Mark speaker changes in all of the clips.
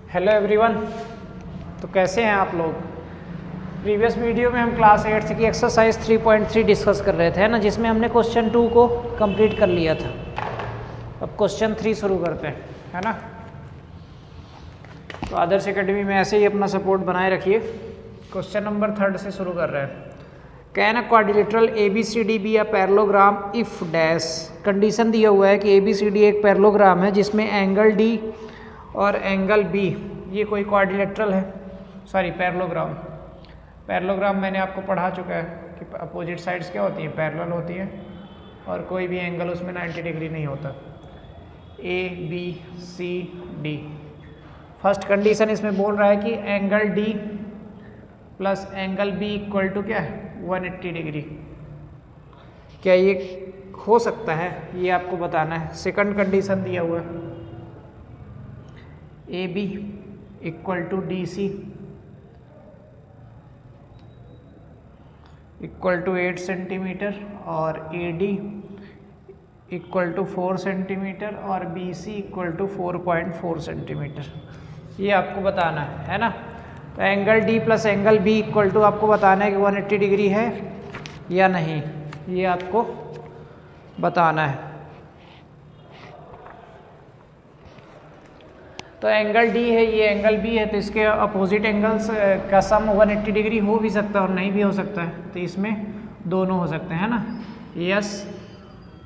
Speaker 1: Hello everyone. तो कैसे हैं आप लोग। प्रीवियस वीडियो में हम क्लास 8 की एक्सरसाइज 3.3 डिस्कस कर रहे थे ना, जिसमें हमने क्वेश्चन 2 को कंप्लीट कर लिया था। अब क्वेश्चन 3 शुरू करते हैं, है ना। तो आदर्श एकेडमी में ऐसे ही अपना सपोर्ट बनाए रखिए। क्वेश्चन नंबर 3 से शुरू कर रहे हैं। Can a quadrilateral ABCD be a parallelogram if dash. Condition दिया हुआ है कि ABCD एक पैरेललोग्राम है जिसमें एंगल D और एंगल B, ये कोई क्वाड्रिलेटरल है, सॉरी पैरेललोग्राम। पैरेललोग्राम मैंने आपको पढ़ा चुका है कि अपोजिट साइड्स क्या होती हैं, पैरेलल होती हैं और कोई भी एंगल उसमें 90 डिग्री नहीं होता। ABCD। फर्स्ट कंडीशन इसमें बोल रहा है कि angle D plus angle B equal to क्या है, 180 डिग्री। क्या ये हो सकता है, ये आपको बताना है। सेकंड कंडीशन दिया हुआ है AB equal to DC equal to 8 centimetre और AD इक्वल टू 4 सेंटीमीटर और BC इक्वल टू 4.4 सेंटीमीटर। ये आपको बताना है ना। तो angle D plus angle B equal to आपको बताना है कि 180 डिग्री है या नहीं, ये आपको बताना है। तो एंगल D है, ये एंगल B है, तो इसके अपोजिट एंगल्स का सम 180 डिग्री हो भी सकता है और नहीं भी हो सकता है। तो इसमें दोनों हो सकते हैं ना, यस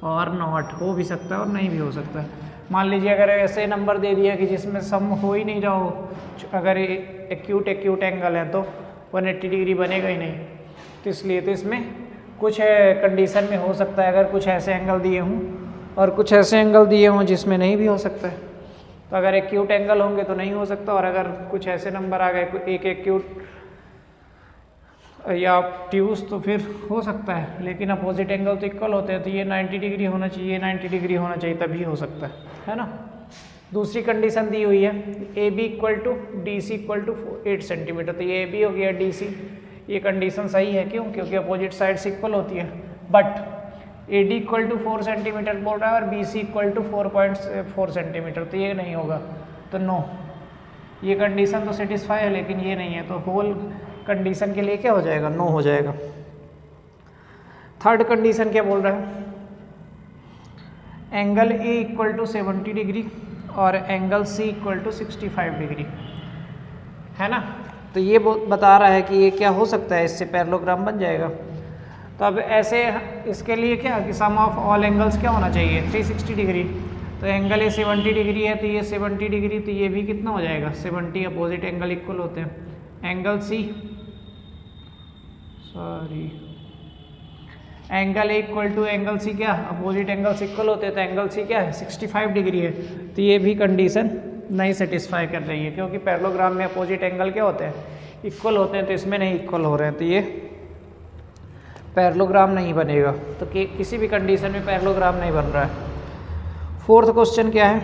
Speaker 1: और नॉट, हो भी सकता है और नहीं भी हो सकता है। मान लीजिए अगर ऐसे नंबर दे दिया कि जिसमें सम हो ही नहीं रहा हो, अगर एक्यूट एंगल है तो 180 डिग्री बनेगा ही नहीं। तो इसलिए तो इसमें कुछ कंडीशन में हो सकता है, अगर कुछ ऐसे एंगल दिए हों और कुछ ऐसे एंगल दिए हों जिसमें नहीं भी हो सकता है। तो अगर एक्यूट एंगल होंगे तो नहीं हो सकता, और अगर कुछ ऐसे नंबर आ गए एक एक्यूट या ट्यूस तो फिर हो सकता है। लेकिन अपोजिट एंगल तो इक्वल होते हैं, तो ये 90 डिग्री होना चाहिए, 90 डिग्री होना चाहिए, तभी हो सकता है ना। दूसरी कंडीशन दी हुई है AB equal to DC equal to 8 centimetre. तो ये AB हो गया DC, ये कंडीशन सही है। क्यों? क्योंकि अपोजिट साइड्स इक्वल होती है। But AD equal to 4 centimetre बोल रहा है और BC इक्वल टू 4.4 सेंटीमीटर, तो ये नहीं होगा, तो नो। ये कंडीशन तो सेटिस्फाई है लेकिन ये नहीं है, तो होल कंडीशन के लिए क्या हो जाएगा, नो हो जाएगा। थर्ड कंडीशन क्या बोल रहा है, angle A equal to 70 degree और angle C equal to 65 degree, है ना। तो ये बता रहा है कि ये क्या हो सकता है, इससे पैरेललोग्राम बन जाएगा। तो अब ऐसे इसके लिए क्या कि सम ऑफ ऑल एंगल्स क्या होना चाहिए, 360 डिग्री। तो एंगल A 70 डिग्री है, तो ये 70 डिग्री, तो ये भी कितना हो जाएगा 70, अपोजिट एंगल इक्वल होते हैं। Angle C, sorry, angle A equal to angle C क्या, अपोजिट एंगल्स इक्वल होते हैं, तो एंगल C क्या है 65 डिग्री है। तो ये भी कंडीशन नहीं सेटिस्फाई कर रही है, क्योंकि पैरेललोग्राम में अपोजिट एंगल क्या होते हैं, इक्वल होते हैं, तो इसमें नहीं इक्वल हो रहे हैं, तो ये पैरेललोग्राम नहीं बनेगा। तो किसी भी कंडीशन में पैरेललोग्राम नहीं बन रहा है। फोर्थ क्वेश्चन क्या है,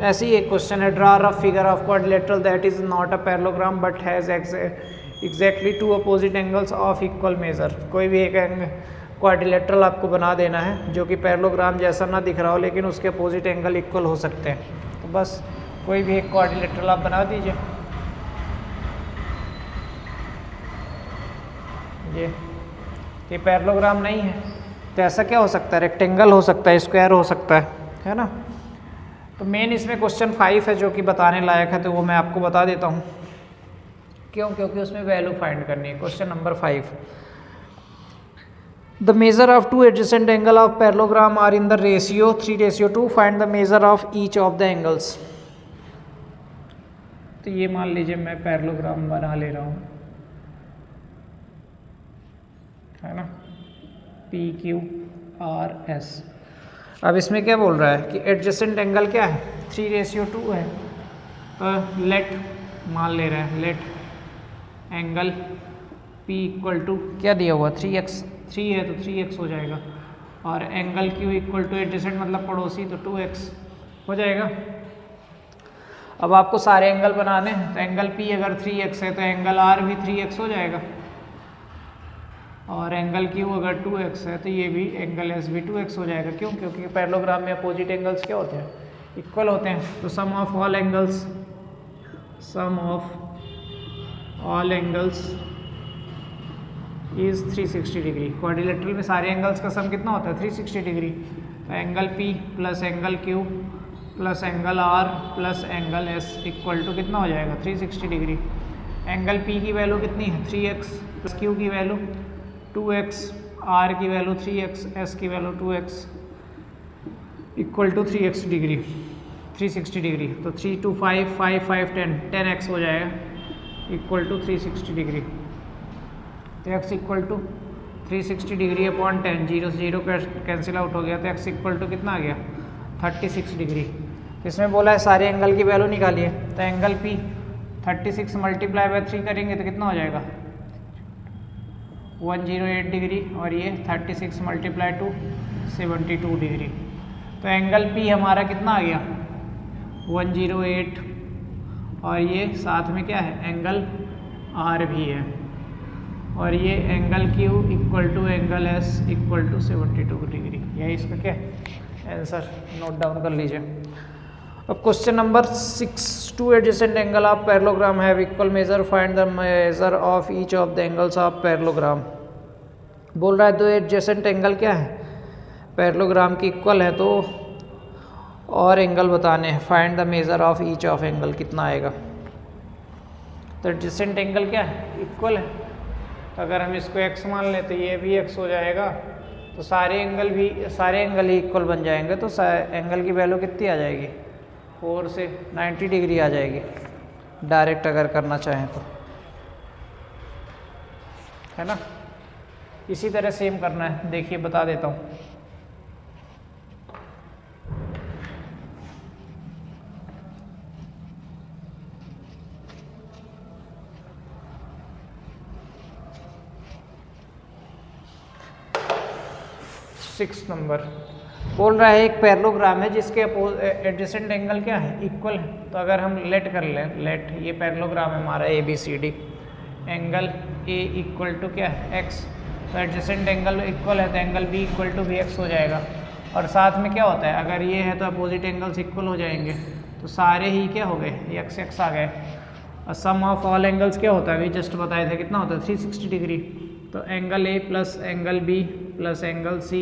Speaker 1: ऐसे ही एक क्वेश्चन है, draw rough figure of quadrilateral that is not a parallelogram but has exactly two opposite angles of equal measure. कोई भी एक क्वाड्रिलेटरल आपको बना देना है जो कि पैरेललोग्राम जैसा ना दिख रहा हो, लेकिन उसके अपोजिट एंगल इक्वल हो सकते हैं। तो बस कोई भी एक क्वाड्रिलेटरल आप बना दीजिए। ये पैरेललोग्राम नहीं है, तो ऐसा क्या हो सकता है, रेक्टेंगल हो सकता है, स्क्वायर हो सकता है ना। तो मेन इसमें क्वेश्चन 5 है जो कि बताने लायक है, तो वो मैं आपको बता देता हूँ। क्यों? क्योंकि उसमें वैल्यू फाइंड करनी है। Question number 5, the measure of two adjacent angle of parallelogram are in the ratio 3:2, find the measure of each of the angles. तो ये मान लीजिए मैं पैरेललोग्राम बना ले रहा हूँ, है ना, PQRS। अब इसमें क्या बोल रहा है कि एडजेसेंट एंगल क्या है, 3:2 है। लेट मान ले रहे हैं, let angle P equal to क्या दिया हुआ 3x, 3 है तो 3x हो जाएगा, और angle Q equal two adjacent मतलब पड़ोसी, तो 2x हो जाएगा। अब आपको सारे एंगल बनाने हैं, तो एंगल P अगर 3x है तो एंगल R भी 3x हो जाएगा, और एंगल Q अगर 2x है तो ये भी एंगल S भी 2x हो जाएगा। क्यों? क्योंकि पैरेललोग्राम में अपोजिट एंगल्स क्या होते हैं, इक्वल होते हैं। तो sum of all angles sum of all angles is 360 degree. Quadrilateral में सारे एंगल्स का सम कितना होता है 360 डिग्री। तो angle P plus angle Q plus angle R plus angle S equal to कितना हो जाएगा 360 डिग्री। एंगल P की वैल्यू कितनी है 3x प्लस Q की वैल्यू 2x, R की वैल्यू 3x, S की value 2x equal to 3x degree 360 degree. तो 3 2 5 5 5 10 10x हो जाएगा इक्वल टू 360 डिग्री। तो x equal to 360 degree upon 10, 0 से 0 कैंसिल आउट हो गया। तो x इक्वल टू कितना आ गया 36 डिग्री। इसमें बोला है सारे एंगल की वैल्यू निकालिए। तो एंगल P 36 मल्टीप्लाई बाय 3 करेंगे तो कितना हो जाएगा 108 डिग्री, और ये 36 मल्टीप्लाई टू 72 डिग्री। तो एंगल P हमारा कितना आ गया 108, और ये साथ में क्या है एंगल R भी है, और ये angle Q equal to angle S equal to 72 degree. यही इसका क्या आंसर, नोट डाउन कर लीजिए। अब question number 6, two adjacent angle of parallelogram have equal measure, find the measure of each of the angles of parallelogram. बोल रहा है दो एडजेसेंट एंगल क्या है पैरेललोग्राम की इक्वल है, तो और एंगल बताने हैं, find the measure of each of angle कितना आएगा। तो एडजेसेंट एंगल क्या है इक्वल है, तो अगर हम इसको x मान लें तो ये भी x हो जाएगा। तो सारे एंगल ही इक्वल बन जाएंगे। तो एंगल की वैल्यू कितनी आ जाएगी 4 से 90 डिग्री आ जाएगी डायरेक्ट अगर करना चाहें तो, है ना। इसी तरह सेम करना है, देखिए बता देता हूँ। सिक्स नंबर बोल रहा है एक पैरेललोग्राम है जिसके एडजेसेंट एंगल क्या है इक्वल है। तो अगर हम लेट कर लें, लेट ये पैरेललोग्राम है हमारा ABCD, angle A equal to क्या है x, तो एडजेसेंट एंगल इक्वल है तो एंगल B इक्वल टू भी x हो जाएगा। और साथ में क्या होता है अगर ये है तो अपोजिट एंगल्स इक्वल हो जाएंगे, तो सारे ही क्या हो गए x x आ गए। और सम ऑफ ऑल एंगल्स क्या होता है अभी जस्ट बताए थे कितना होता है 360 डिग्री। तो angle A plus angle B plus angle C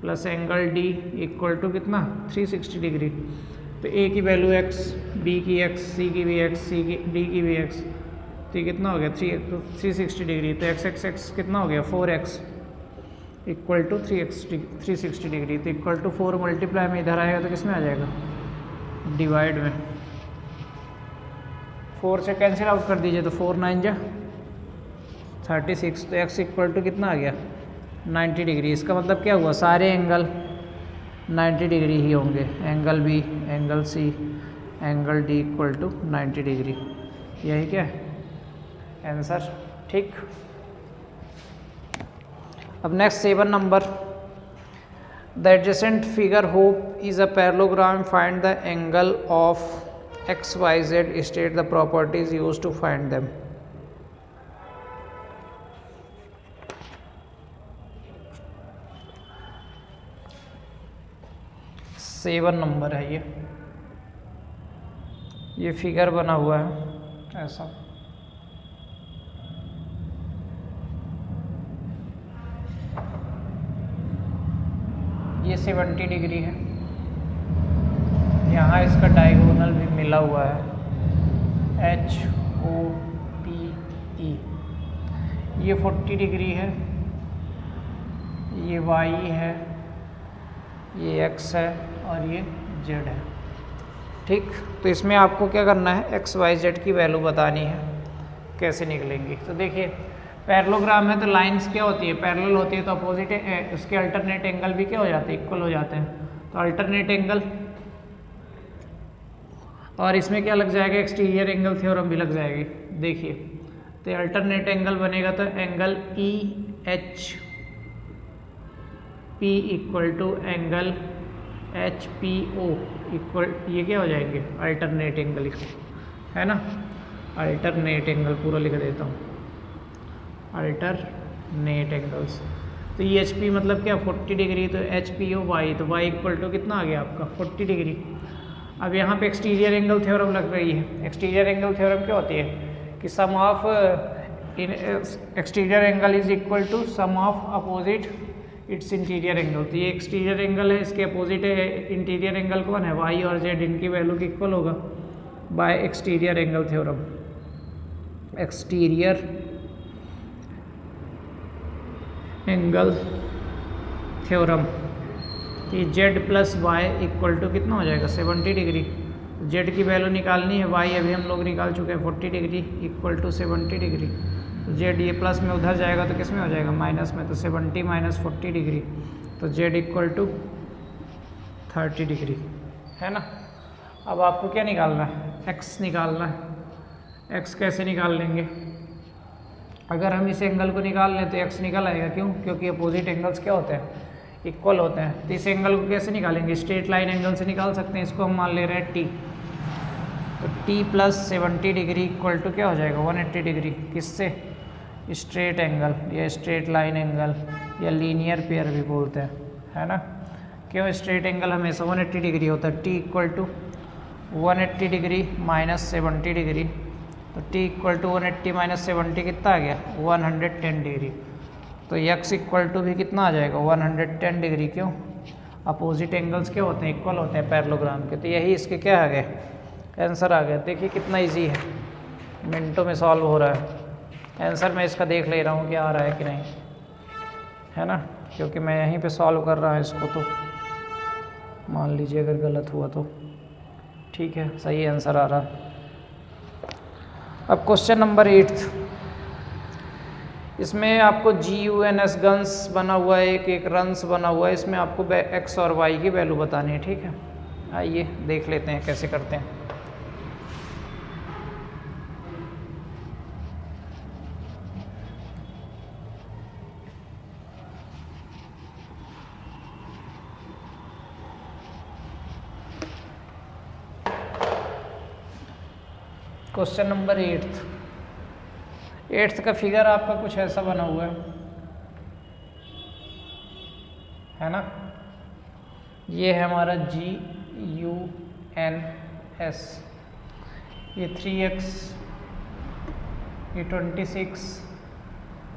Speaker 1: plus angle D equal to कितना 360 डिग्री। तो A की वैल्यू x, B की x, C की भी x, D की भी x, तो ये कितना हो गया 360 डिग्री। तो x कितना हो गया 4x इक्वल टू 360 डिग्री। तो इक्वल टू 4 मल्टीप्लाई में इधर आएगा तो किस में आ जाएगा डिवाइड में, 4 से कैंसिल आउट कर दीजिए तो 4 9 जा 36। तो x इक्वल टू कितना आ गया 90 डिग्री। इसका मतलब क्या हुआ सारे एंगल 90 डिग्री ही होंगे, angle B, angle C, angle D equal to 90 degree. यही क्या है आंसर, ठीक। अब next 7 number, the adjacent figure hope is a parallelogram, find the angle of XYZ, state the properties used to find them. Seven number है ये figure बना हुआ है ऐसा, ये 70 डिग्री है, यहाँ इसका डायगोनल भी मिला हुआ है HOPE, ये 40 डिग्री है, ये Y है, ये x है और ये z है, ठीक। तो इसमें आपको क्या करना है XYZ की वैल्यू बतानी है, कैसे निकलेंगी। तो देखिए पैरेललोग्राम है तो लाइंस क्या होती है पैरेलल होती है, तो अपोजिट उसके अल्टरनेट एंगल भी क्या हो जाते हैं इक्वल हो जाते हैं। तो अल्टरनेट एंगल, और इसमें क्या लग जाएगा एक्सटीरियर एंगल थ्योरम भी लग जाएगी। देखिए तो अल्टरनेट एंगल बनेगा तो angle EHP equal to angle HPO equal, ये क्या हो जाएंगे अल्टरनेट एंगल, है ना। अल्टरनेट एंगल पूरा लिख देता हूँ, अल्टरनेट एंगल्स। तो EHP मतलब क्या 40 डिग्री, तो HPO Y, तो Y इक्वल टू कितना आ गया आपका 40 डिग्री। अब यहाँ पे एक्सटीरियर एंगल थ्योरम लग रही है। एक्सटीरियर एंगल थ्योरम क्या होती है कि sum of exterior angle is equal to sum of opposite its interior angle. तो ये एक्सटीरियर एंगल है, इसके अपोजिट है इंटीरियर एंगल कौन है, वाई और जेड, इनकी वैल्यू की इक्वल होगा by exterior angle theorem. Exterior angle theorem कि Z plus Y equal to कितना हो जाएगा 70 डिग्री। जेड की वैल्यू निकालनी है, वाई अभी हम लोग निकाल चुके हैं 40 डिग्री इक्वल टू 70 डिग्री। तो जेड ये प्लस में उधर जाएगा तो किस में हो जाएगा, माइनस में। तो 70 माइनस 40 डिग्री, तो जेड इक्वल टू 30 डिग्री, है ना। अब आपको क्या निकालना है, एक्स निकालना है। एक्स कैसे निकाल लेंगे, अगर हम इस एंगल को निकाल लें तो एक्स निकल आएगा। क्यों, क्योंकि अपोजिट एंगल्स क्या होते हैं, इक्वल होते हैं। तो इस एंगल को कैसे निकालेंगे, स्ट्रेट लाइन एंगल से निकाल सकते हैं। इसको हम मान ले रहे हैं टी, तो T plus 70 degree equal to क्या हो जाएगा 180 डिग्री। किससे, स्ट्रेट एंगल या स्ट्रेट लाइन एंगल या लीनियर पेयर भी बोलते हैं, है ना। क्यों, स्ट्रेट एंगल हमेशा 180 डिग्री होता है। T equal to 180 degree minus 70 degree, तो टी इक्वल टू 180 माइनस 70 कितना आ गया 110 डिग्री। तो एक्स इक्वल टू भी कितना आ जाएगा 110 डिग्री। क्यों, अपोजिट एंगल्स क्या होते हैं, इक्वल होते हैं पैरेललोग्राम के। तो यही इसके क्या आ गए, आंसर आ गया। देखिए कितना इजी है, मिनटों में सॉल्व हो रहा है। आंसर मैं इसका देख ले रहा हूँ कि आ रहा है कि नहीं, है ना, क्योंकि मैं यहीं पे सॉल्व कर रहा हूँ इसको। तो मान लीजिए अगर गलत हुआ तो ठीक है, सही आंसर आ रहा है। अब क्वेश्चन नंबर 8, इसमें आपको GUNS गन्स बना हुआ है, एक रन्स बना हुआ है। इसमें आपको एक्स और वाई की वैल्यू बतानी है, ठीक है। आइए देख लेते हैं कैसे करते हैं। क्वेश्चन नंबर 8th का फिगर आपका कुछ ऐसा बना हुआ है ना। ये है हमारा GUNS, ये 3x, ये 26,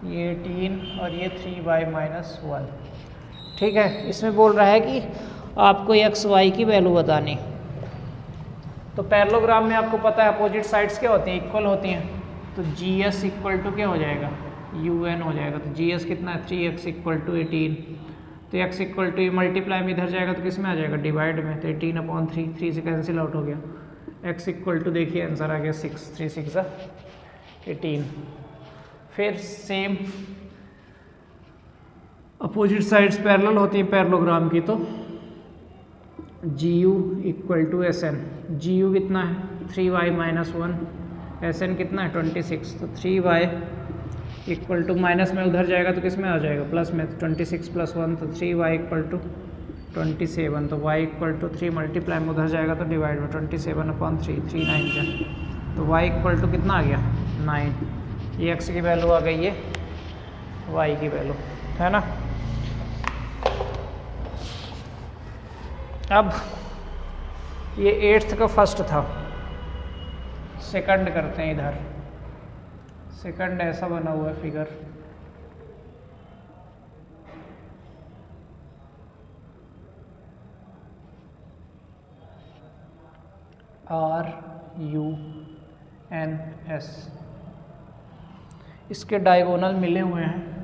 Speaker 1: ये 18 और ये 3y माइनस 1, ठीक है। इसमें बोल रहा है कि आपको एक्स वाई की वैल्यू बतानी। तो पैरेललोग्राम में आपको पता है अपोजिट साइड्स क्या होती हैं, इक्वल होती हैं। तो GS इक्वल टू क्या हो जाएगा UN हो जाएगा। तो GS कितना है 3x इक्वल टू 18। तो x इक्वल टू मल्टीप्लाई में इधर जाएगा तो किस में आ जाएगा, डिवाइड में। तो 18/3, 3 से कैंसिल आउट हो गया। x इक्वल टू देखिए आंसर आ गया 6, 3 6 18। फिर सेम अपोजिट साइड्स पैरेलल होती हैं पैरेललोग्राम की। तो GU equal to SN, GU कितना है 3y माइनस 1, SN कितना है 26। तो 3y इक्वल टू माइनस में उधर जाएगा तो किस में आ जाएगा, प्लस में। तो 26 प्लस 1, तो 3y इक्वल टू 27। तो y इक्वल टू 3 मल्टीप्लाई में उधर जाएगा तो डिवाइड में 27/3, 3 9 जा। तो y इक्वल टू कितना आ गया 9। ये x की वैल्यू आ गई, ये y की वैल्यू, है ना। अब ये 8th का फर्स्ट था, सेकंड करते हैं। इधर सेकंड ऐसा बना हुआ है फिगर, RUNS, इसके डायगोनल मिले हुए हैं।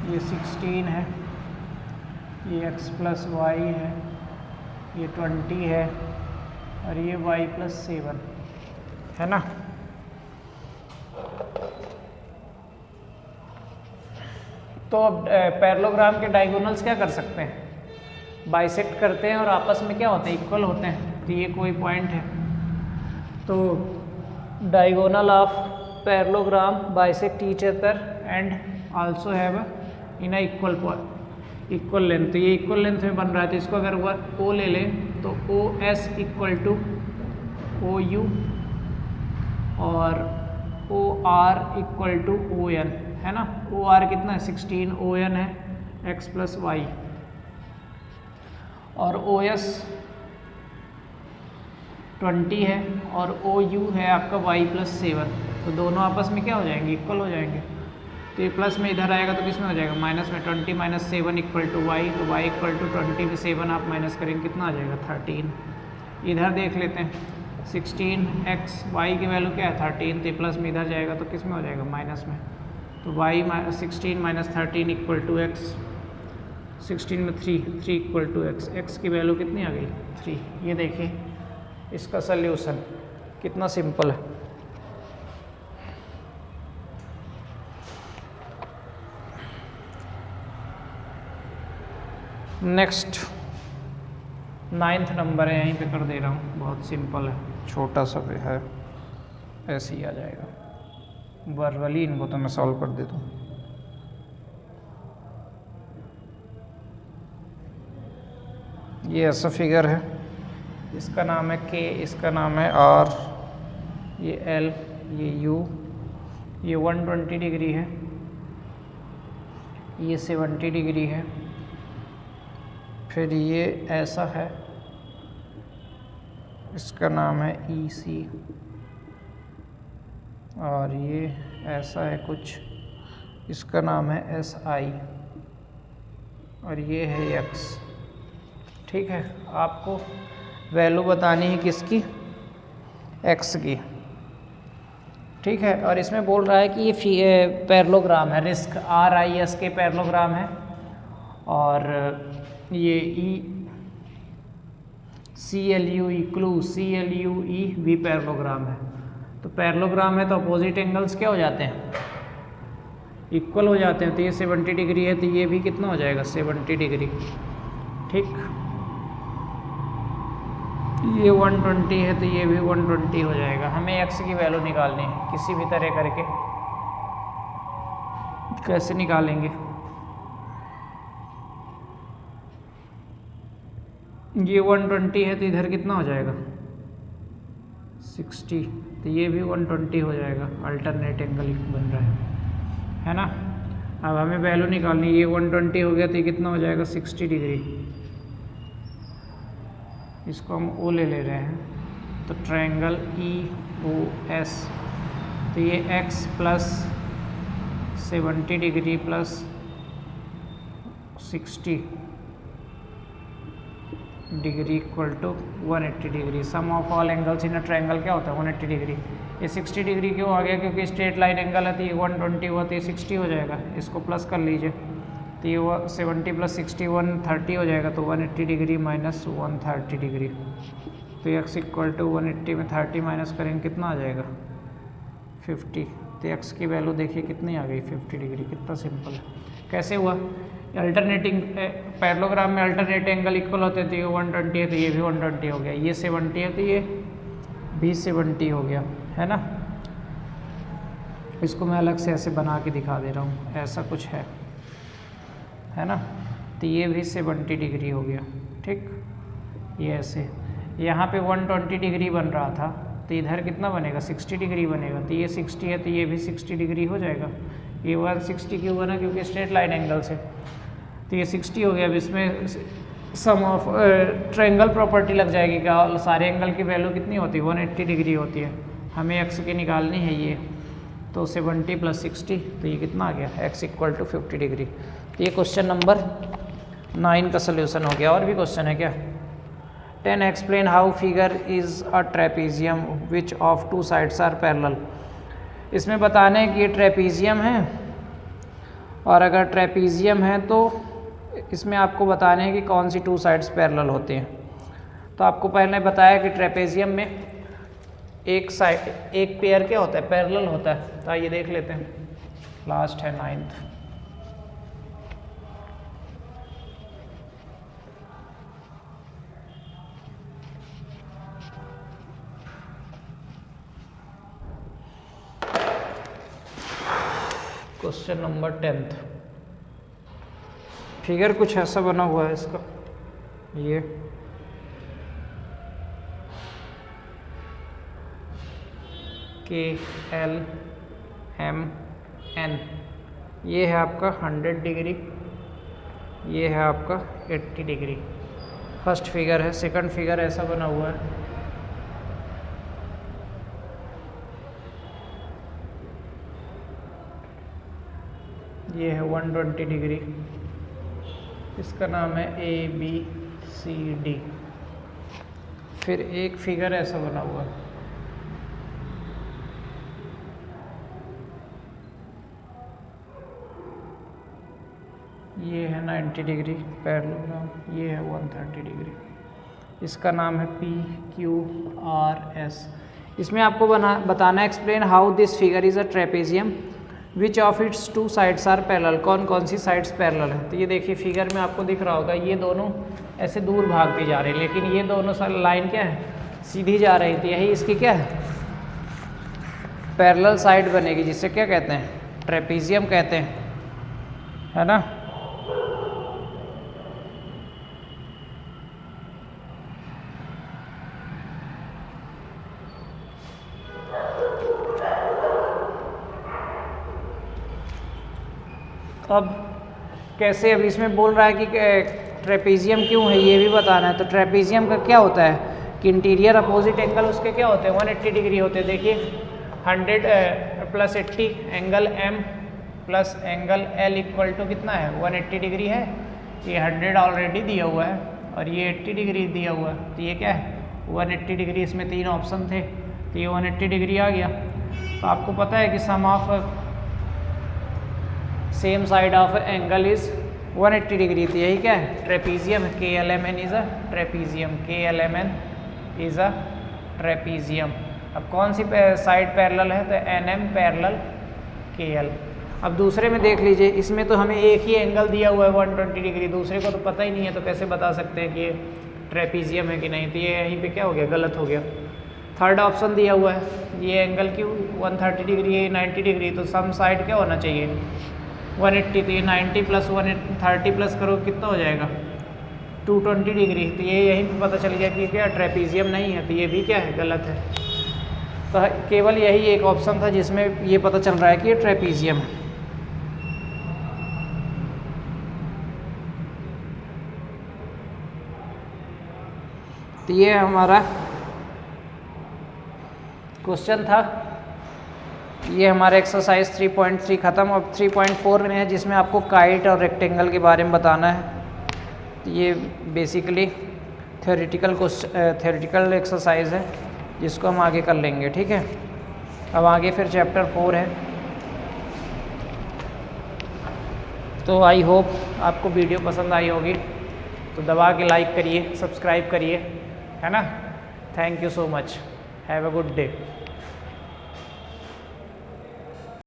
Speaker 1: ये 16 है, ये x प्लस वाई है, ये 20 है और ये y प्लस 7, है ना। तो अब पैरेललोग्राम के डायगोनल्स क्या कर सकते हैं, बाइसेक्ट करते हैं और आपस में क्या होते हैं, इक्वल होते हैं। तो ये कोई पॉइंट है, तो diagonal of parallelogram bisect each other and also have in a equal length. तो ये इक्वल लेंथ में बन रहा है। तो इसको अगर O ले लें तो OS इक्वल टू OU और OR इक्वल टू ON, है ना। OR कितना है 16, ON है x प्लस वाई, और ओ एस 20 है और ओ यू है आपका y + 7, तो दोनों आपस में क्या हो जाएंगे, इक्वल हो जाएंगे। तो ये प्लस में इधर आएगा तो किस में हो जाएगा, माइनस में। 20 - 7 = y, तो y = 20 में 7 आप माइनस करेंगे, कितना आ जाएगा, 13। इधर देख लेते हैं, 16x, y की वैल्यू क्या है, 13, तो प्लस में इधर जाएगा तो किस में हो जाएगा, माइनस में। तो y 16 - 13 = x, 16 में 3 = x, x की वैल्यू कितनी आ गई, 3। ये देखिए इसका सल्यूशन कितना सिंपल है। नेक्स्ट 9th नंबर है, यहीं पे कर दे रहा हूँ, बहुत सिंपल है, छोटा सा भी है, ऐसे ही आ जाएगा। वर्बली इनको तो मैं सॉल्व कर देता हूँ। ये ऐसा फिगर है, इसका नाम है K, इसका नाम है R, ये L, ये U, ये 120 डिग्री है, ये 70 डिग्री है, फिर ये ऐसा है, इसका नाम है EC, और ये ऐसा है कुछ, इसका नाम है SI, और ये है X। ठीक है, आपको वैल्यू बतानी है किसकी, X की। ठीक है, और इसमें बोल रहा है कि ये पैरेललोग्राम है, रिस्क RIS के पैरेललोग्राम है, और ये CLUE भी पैरेललोग्राम है। तो पैरेललोग्राम है तो अपोजिट एंगल्स क्या हो जाते हैं, इक्वल हो जाते हैं। तो ये 70 डिग्री है तो ये भी कितना हो जाएगा, 70 डिग्री। ठीक, ये 120 है तो ये भी 120 हो जाएगा। हमें x की वैल्यू निकालनी है किसी भी तरह करके। कैसे निकालेंगे, ये 120 है तो इधर कितना हो जाएगा, 60, तो ये भी 120 हो जाएगा। अल्टरनेट एंगल बन रहा है ना। अब हमें वैल्यू निकालनी है, ये 120 हो गया तो ये कितना हो जाएगा, 60 डिग्री। इसको हम O ले रहे हैं, तो ट्रायंगल EOS, तो ये x + 70 degree + 60 degree = 180 degree. Sum of all angles in a triangle क्या होता है, 180 डिग्री। ये 60 डिग्री क्यों आ गया, क्योंकि स्ट्रेट लाइन एंगल है, तो ये 120 हुआ तो ये 60 हो जाएगा। इसको प्लस कर लीजिए, तो ये 70 + 60 130 हो जाएगा, तो 180 डिग्री - 130 डिग्री। तो x = 180 में 30 माइनस करेंगे, कितना आ जाएगा, 50। तो x की वैल्यू देखिए कितनी आ गई, 50 डिग्री। कितना सिंपल है। कैसे हुआ, अल्टरनेटिंग पैरेललोग्राम में अल्टरनेट एंगल इक्वल होते हैं, तो ये 120 है तो ये भी 120 हो गया, ये 70 है तो ये भी 70 हो गया, है ना। इसको मैं अलग से ऐसे बना के दिखा दे रहा हूँ, ऐसा कुछ है ना। तो ये भी 70 डिग्री हो गया। ठीक, ये ऐसे यहाँ पे 120 डिग्री बन रहा था, तो इधर कितना बनेगा, 60 डिग्री बनेगा। तो ये 60 है तो ये भी 60 डिग्री हो जाएगा। ये 160 क्यों बना, क्योंकि स्ट्रेट लाइन एंगल से, तो ये 60 हो गया। अब इसमें सम ऑफ ट्रायंगल प्रॉपर्टी लग जाएगी क्या, सारे एंगल की वैल्यू कितनी होती है, 180 डिग्री होती है। हमें x की निकालनी है ये, तो 70 + 60, तो ये कितना आ गया, x = 50 डिग्री। तो ये क्वेश्चन नंबर 9 का सोल्यूशन हो गया। और भी क्वेश्चन है क्या। 10 explain how figure is a trapezium which of 2 sides are parallel. इसमें बताना है कि ये ट्रेपीजियम है, और अगर ट्रेपीजियम है तो इसमें आपको बताना है कि कौन सी 2 साइड्स पैरेलल होते हैं। तो आपको पहले बताया कि ट्रेपेजियम में एक पेयर क्या होता है, पैरेलल होता है। तो आइए देख लेते हैं, लास्ट है 9th। Question number 10th। Figure कुछ ऐसा बना हुआ है इसका, ये KLMN, ये है आपका 100 डिग्री, ये है आपका 80 डिग्री। फर्स्ट फिगर है, सेकंड फिगर ऐसा बना हुआ है। ये है 120 डिग्री, इसका नाम है ABCD। फिर एक फिगर ऐसा बना हुआ है, ये है 90 डिग्री पैरेलल, ये है 130 डिग्री, इसका नाम है PQRS। इसमें आपको बताना है explain how this figure is a trapezium which of its two sides are parallel, कौन कौन सी साइड्स पैरेलल है। तो ये देखिए फिगर में आपको दिख रहा होगा, ये दोनों ऐसे दूर भागते जा रहे हैं, लेकिन ये दोनों लाइन क्या है, सीधी जा रही थी। यही इसकी क्या है, पैरेलल साइड बनेगी, जिसे क्या कहते हैं, ट्रेपेजियम कहते हैं, है ना। अब कैसे, अब इसमें बोल रहा है कि ट्रेपेजियम क्यों है, ये भी बताना है। तो ट्रेपेजियम का क्या होता है कि इंटीरियर अपोजिट एंगल उसके क्या होते हैं, 180 डिग्री होते हैं। देखिए 100 + 80 angle M plus angle L equal to कितना है, 180 डिग्री है। ये 100 ऑलरेडी दिया हुआ है और ये 80 डिग्री दिया हुआ है, तो ये क्या है 180 डिग्री। इसमें 3 ऑप्शन थे, तो ये 180 डिग्री आ गया। तो आपको पता है कि sum of same side of angle is 180 degree, तो यही क्या है, trapezium. KLMN is a trapezium, KLMN is a trapezium. अब कौन सी साइड पैरेलल है, तो NM पैरेलल KL। अब दूसरे में देख लीजिए, इसमें तो हमें एक ही एंगल दिया हुआ है 120 डिग्री, दूसरे को तो पता ही नहीं है, तो कैसे बता सकते हैं कि ये ट्रेपेजियम है कि नहीं। तो ये यहीं पे क्या हो गया, गलत हो गया। थर्ड ऑप्शन दिया हुआ है, ये एंगल क्यों 130 डिग्री, ये 90 डिग्री, तो सम साइड क्या होना चाहिए 180, तो ये 90 + 130 प्लस करो कितना हो जाएगा 220 डिग्री। तो ये यहीं पे पता चल गया कि क्या ट्रेपेजियम नहीं है, तो ये भी क्या है, गलत है। तो केवल यही एक ऑप्शन था जिसमें ये पता चल रहा है कि ये ट्रेपेजियम है। तो ये हमारा क्वेश्चन था, ये हमारा एक्सरसाइज 3.3 ख़त्म। अब 3.4 में है, जिसमें आपको काइट और रेक्टेंगल के बारे में बताना है। तो ये बेसिकली थ्योरेटिकल एक्सरसाइज है, जिसको हम आगे कर लेंगे, ठीक है। अब आगे फिर चैप्टर 4 है। तो आई होप आपको वीडियो पसंद आई होगी, तो दबा के लाइक करिए, सब्सक्राइब करिए, है ना। Thank you so much, have a good day.